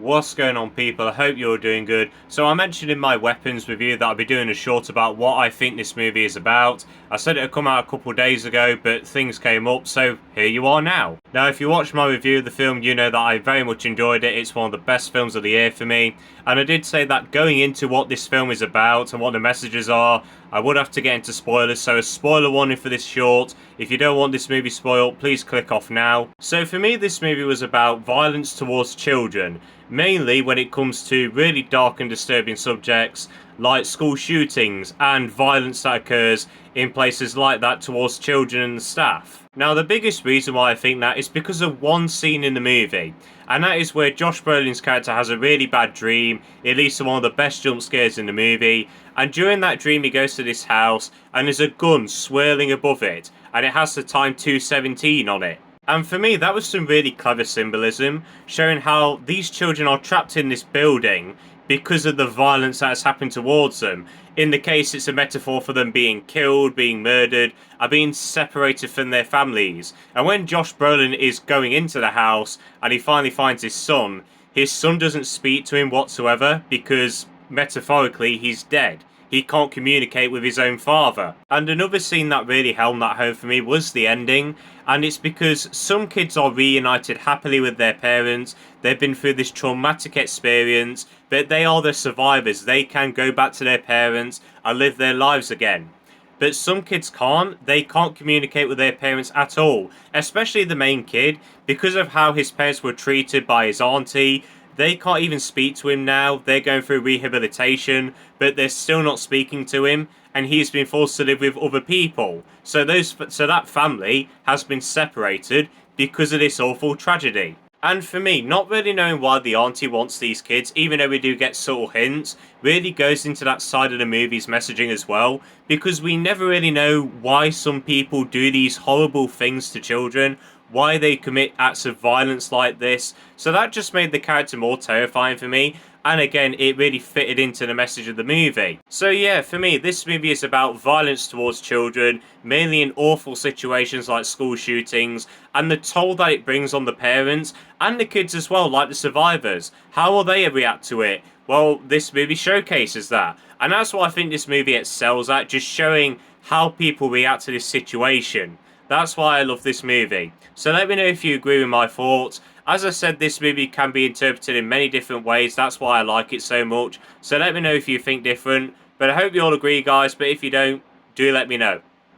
What's going on, people? I hope you're doing good. So I mentioned in my weapons review that I'll be doing a short about what I think this movie is about. I said it had come out a couple of days ago, but things came up, so here you are now. Now, if you watched my review of the film, you know that I very much enjoyed it. It's one of the best films of the year for me. And I did say that going into what this film is about and what the messages are, I would have to get into spoilers, so a spoiler warning for this short. If you don't want this movie spoiled, please click off now. So for me, this movie was about violence towards children, mainly when it comes to really dark and disturbing subjects like school shootings and violence that occurs in places like that towards children and staff. Now, the biggest reason why I think that is because of one scene in the movie, and that is where Josh Brolin's character has a really bad dream. It leads to one of the best jump scares in the movie, and during that dream he goes to this house and there's a gun swirling above it, and it has the time 2:17 on it. And for me, that was some really clever symbolism, showing how these children are trapped in this building because of the violence that has happened towards them. In the case, it's a metaphor for them being killed, being murdered, and being separated from their families. And when Josh Brolin is going into the house and he finally finds his son doesn't speak to him whatsoever because, metaphorically, he's dead. He can't communicate with his own father. And another scene that really held that home for me was the ending, and it's because some kids are reunited happily with their parents. They've been through this traumatic experience, but they are the survivors. They can go back to their parents and live their lives again. But some kids can't. They can't communicate with their parents at all, especially the main kid, because of how his parents were treated by his auntie. They can't even speak to him now. They're going through rehabilitation, but they're still not speaking to him, and he's been forced to live with other people. So that family has been separated because of this awful tragedy. And for me, not really knowing why the auntie wants these kids, even though we do get subtle hints, really goes into that side of the movie's messaging as well, because we never really know why some people do these horrible things to children, why they commit acts of violence like this. So that just made the character more terrifying for me. And again, it really fitted into the message of the movie. So yeah, for me, this movie is about violence towards children, mainly in awful situations like school shootings, and the toll that it brings on the parents and the kids as well, like the survivors. How will they react to it? Well, this movie showcases that. And that's what I think this movie excels at, just showing how people react to this situation. That's why I love this movie. So let me know if you agree with my thoughts. As I said, this movie can be interpreted in many different ways. That's why I like it so much. So let me know if you think different. But I hope you all agree, guys. But if you don't, do let me know.